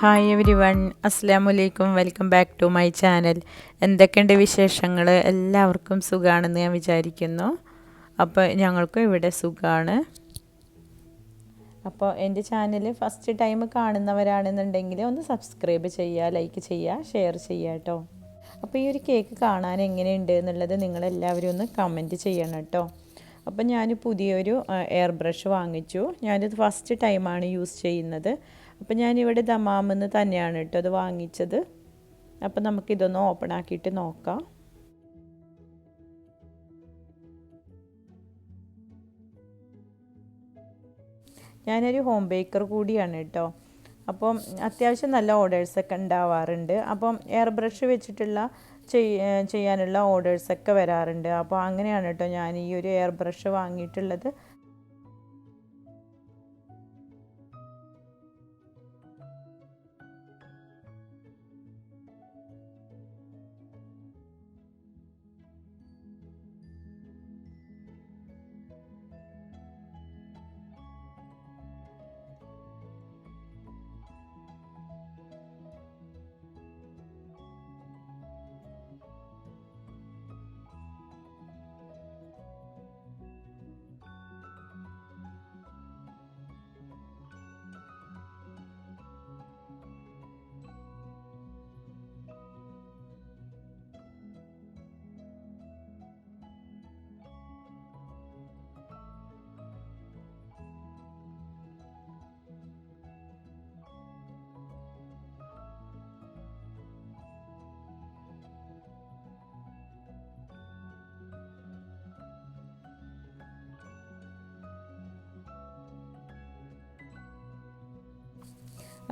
Hi everyone, അസ്സലാമലൈക്കും. Welcome back to my channel. എന്തൊക്കെയുണ്ട് വിശേഷങ്ങൾ? എല്ലാവർക്കും സുഖമാണെന്ന് ഞാൻ വിചാരിക്കുന്നു. അപ്പോൾ ഞങ്ങൾക്കും ഇവിടെ സുഖമാണ്. അപ്പോൾ എൻ്റെ ചാനൽ ഫസ്റ്റ് ടൈം കാണുന്നവരാണെന്നുണ്ടെങ്കിൽ ഒന്ന് സബ്സ്ക്രൈബ് ചെയ്യുക, ലൈക്ക് ചെയ്യുക, ഷെയർ ചെയ്യുക കേട്ടോ. അപ്പോൾ ഈ ഒരു കേക്ക് കാണാൻ എങ്ങനെയുണ്ട് എന്നുള്ളത് നിങ്ങളെല്ലാവരും ഒന്ന് കമൻറ്റ് ചെയ്യണം കേട്ടോ. അപ്പോൾ ഞാൻ പുതിയൊരു എയർ ബ്രഷ് വാങ്ങിച്ചു. ഞാനിത് ഫസ്റ്റ് ടൈമാണ് യൂസ് ചെയ്യുന്നത്. അപ്പോൾ ഞാനിവിടെ ദമാമെന്ന് തന്നെയാണ് കേട്ടോ അത് വാങ്ങിച്ചത്. അപ്പോൾ നമുക്കിതൊന്ന് ഓപ്പൺ ആക്കിയിട്ട് നോക്കാം. ഞാനൊരു ഹോം ബേക്കർ കൂടിയാണ് കേട്ടോ. അപ്പം അത്യാവശ്യം നല്ല ഓർഡേഴ്സൊക്കെ ഉണ്ടാവാറുണ്ട്. അപ്പം എയർ ബ്രഷ് വെച്ചിട്ടുള്ള ചെയ്യാനുള്ള ഓർഡേഴ്സൊക്കെ വരാറുണ്ട്. അപ്പോൾ അങ്ങനെയാണ് കേട്ടോ ഞാൻ ഈ ഒരു എയർ ബ്രഷ് വാങ്ങിയിട്ടുള്ളത്.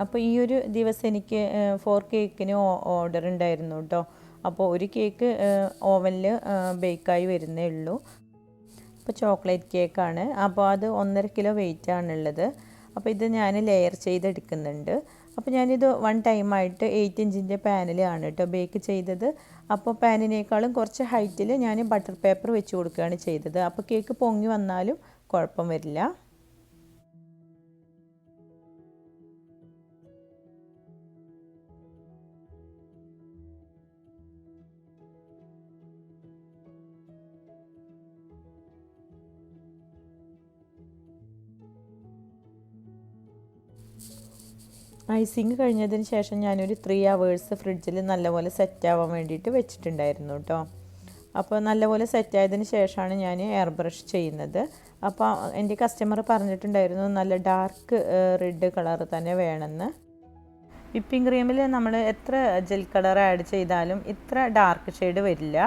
അപ്പോൾ ഈ ഒരു ദിവസം എനിക്ക് 4 കേക്കിന് ഓർഡർ ഉണ്ടായിരുന്നു കേട്ടോ. അപ്പോൾ ഒരു കേക്ക് ഓവനിൽ ബേക്കായി വരുന്നേ ഉള്ളൂ. അപ്പോൾ ചോക്ലേറ്റ് കേക്കാണ്. അപ്പോൾ അത് 1.5 കിലോ വെയിറ്റ് ആണുള്ളത്. അപ്പോൾ ഇത് ഞാൻ ലെയർ ചെയ്തെടുക്കുന്നുണ്ട്. അപ്പോൾ ഞാനിത് 1 ടൈമായിട്ട് 8 ഇഞ്ചിൻ്റെ പാനിലാണ് കേട്ടോ ബേക്ക് ചെയ്തത്. അപ്പോൾ പാനിനേക്കാളും കുറച്ച് ഹൈറ്റിൽ ഞാൻ ബട്ടർ പേപ്പർ വെച്ച് കൊടുക്കുകയാണ് ചെയ്തത്. അപ്പോൾ കേക്ക് പൊങ്ങി വന്നാലും കുഴപ്പം വരില്ല. ഐസിങ് കഴിഞ്ഞതിന് ശേഷം ഞാനൊരു 3 hours ഫ്രിഡ്ജിൽ നല്ലപോലെ സെറ്റാവാൻ വേണ്ടിയിട്ട് വെച്ചിട്ടുണ്ടായിരുന്നു കേട്ടോ. അപ്പോൾ നല്ലപോലെ സെറ്റായതിന് ശേഷമാണ് ഞാൻ എയർ ബ്രഷ് ചെയ്യുന്നത്. അപ്പോൾ എൻ്റെ കസ്റ്റമർ പറഞ്ഞിട്ടുണ്ടായിരുന്നു നല്ല ഡാർക്ക് റെഡ് കളർ തന്നെ വേണമെന്ന്. വിപ്പിംഗ് ക്രീമിൽ നമ്മൾ എത്ര ജെൽ കളർ ആഡ് ചെയ്താലും ഇത്ര ഡാർക്ക് ഷെയ്ഡ് വരില്ല.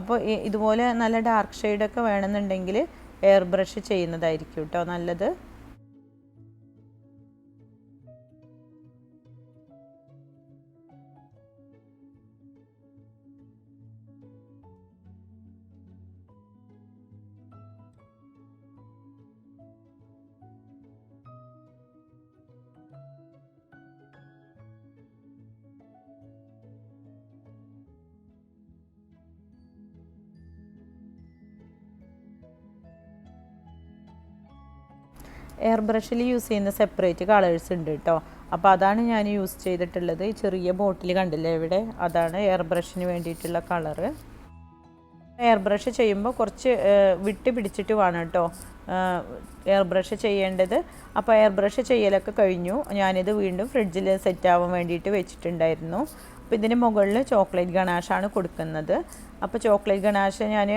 അപ്പോൾ ഇതുപോലെ നല്ല ഡാർക്ക് ഷെയ്ഡൊക്കെ വേണമെന്നുണ്ടെങ്കിൽ എയർ ബ്രഷ് ചെയ്യുന്നതായിരിക്കും കേട്ടോ നല്ലത്. എയർ ബ്രഷിൽ യൂസ് ചെയ്യുന്ന സെപ്പറേറ്റ് കളേഴ്സ് ഉണ്ട് കേട്ടോ. അപ്പോൾ അതാണ് ഞാൻ യൂസ് ചെയ്തിട്ടുള്ളത്. ഈ ചെറിയ ബോട്ടിൽ കണ്ടില്ലേ ഇവിടെ, അതാണ് എയർ ബ്രഷിന് വേണ്ടിയിട്ടുള്ള കളറ്. എയർ ബ്രഷ് ചെയ്യുമ്പോൾ കുറച്ച് വിട്ട് പിടിച്ചിട്ട് വേണം കേട്ടോ എയർ ബ്രഷ് ചെയ്യേണ്ടത്. അപ്പോൾ എയർ ബ്രഷ് ചെയ്യലൊക്കെ കഴിഞ്ഞു. ഞാനിത് വീണ്ടും ഫ്രിഡ്ജിൽ സെറ്റാവാൻ വേണ്ടിയിട്ട് വെച്ചിട്ടുണ്ടായിരുന്നു. അപ്പോൾ ഇതിന് മുകളിൽ ചോക്ലേറ്റ് ഗണാഷാണ് കൊടുക്കുന്നത്. അപ്പോൾ ചോക്ലേറ്റ് ഗണാഷ് ഞാൻ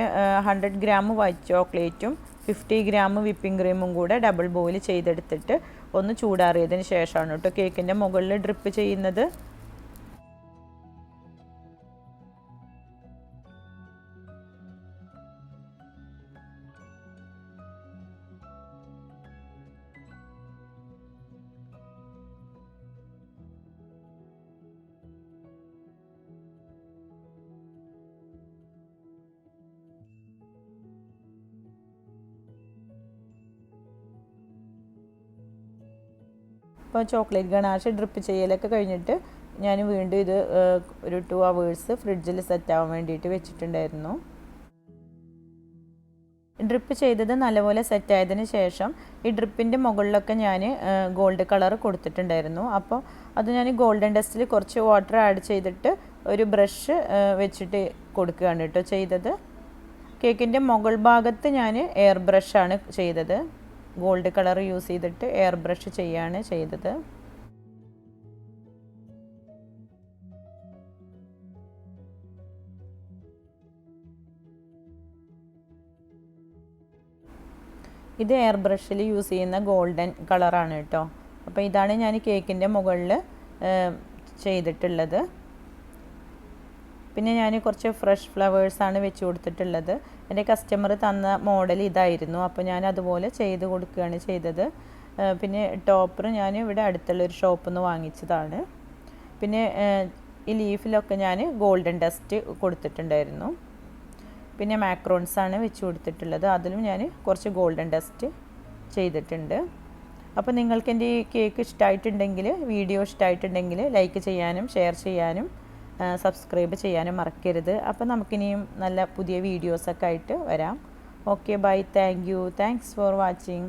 100 ഗ്രാം വൈറ്റ് ചോക്ലേറ്റും 50 ഗ്രാം വിപ്പിംഗ് ക്രീമും കൂടെ ഡബിൾ ബോയിൽ ചെയ്തെടുത്തിട്ട് ഒന്ന് ചൂടാറിയതിന് ശേഷമാണ് കേട്ടോ കേക്കിൻ്റെ മുകളിൽ ഡ്രിപ്പ് ചെയ്യുന്നത്. അപ്പോൾ ചോക്ലേറ്റ് ഗണാഷ് ഡ്രിപ്പ് ചെയ്യലൊക്കെ കഴിഞ്ഞിട്ട് ഞാൻ വീണ്ടും ഇത് ഒരു 2 hours ഫ്രിഡ്ജിൽ സെറ്റാവാൻ വേണ്ടിയിട്ട് വെച്ചിട്ടുണ്ടായിരുന്നു. ഡ്രിപ്പ് ചെയ്തത് നല്ലപോലെ സെറ്റായതിന് ശേഷം ഈ ഡ്രിപ്പിൻ്റെ മുകളിലൊക്കെ ഞാൻ ഗോൾഡ് കളർ കൊടുത്തിട്ടുണ്ടായിരുന്നു. അപ്പോൾ അത് ഞാൻ ഗോൾഡൻ ഡസ്റ്റിൽ കുറച്ച് വാട്ടർ ആഡ് ചെയ്തിട്ട് ഒരു ബ്രഷ് വെച്ചിട്ട് കൊടുക്കുകയാണ് കേട്ടോ ചെയ്തത്. കേക്കിൻ്റെ മുകൾ ഭാഗത്ത് ഞാൻ എയർ ബ്രഷാണ് ചെയ്തത്. ഗോൾഡ് കളർ യൂസ് ചെയ്തിട്ട് എയർ ബ്രഷ് ചെയ്യാണ് ചെയ്തത്. ഇത് എയർ ബ്രഷിൽ യൂസ് ചെയ്യുന്ന ഗോൾഡൻ കളറാണ് കേട്ടോ. അപ്പോൾ ഇതാണ് ഞാൻ കേക്കിൻ്റെ മുകളിൽ ചെയ്തിട്ടുള്ളത്. പിന്നെ ഞാൻ കുറച്ച് ഫ്രഷ് ഫ്ലവേഴ്സാണ് വെച്ച് കൊടുത്തിട്ടുള്ളത്. എൻ്റെ കസ്റ്റമർ തന്ന മോഡൽ ഇതായിരുന്നു. അപ്പോൾ ഞാൻ അതുപോലെ ചെയ്ത് കൊടുക്കുകയാണ് ചെയ്തത്. പിന്നെ ടോപ്പർ ഞാൻ ഇവിടെ അടുത്തുള്ളൊരു ഷോപ്പിൽ നിന്ന് വാങ്ങിച്ചതാണ്. പിന്നെ ഈ ലീഫിലൊക്കെ ഞാൻ ഗോൾഡൻ ഡസ്റ്റ് കൊടുത്തിട്ടുണ്ടായിരുന്നു. പിന്നെ മാക്രോൺസാണ് വെച്ച് കൊടുത്തിട്ടുള്ളത്. അതിലും ഞാൻ കുറച്ച് ഗോൾഡൻ ഡസ്റ്റ് ചെയ്തിട്ടുണ്ട്. അപ്പോൾ നിങ്ങൾക്ക് എൻ്റെ ഈ കേക്ക് ഇഷ്ടമായിട്ടുണ്ടെങ്കിൽ, വീഡിയോ ഇഷ്ടമായിട്ടുണ്ടെങ്കിൽ ലൈക്ക് ചെയ്യാനും ഷെയർ ചെയ്യാനും സബ്സ്ക്രൈബ് ചെയ്യാനും മറക്കരുത്. അപ്പോൾ നമുക്കിനിയും നല്ല പുതിയ വീഡിയോസൊക്കെ ആയിട്ട് വരാം. Okay, bye, thank you, thanks for watching.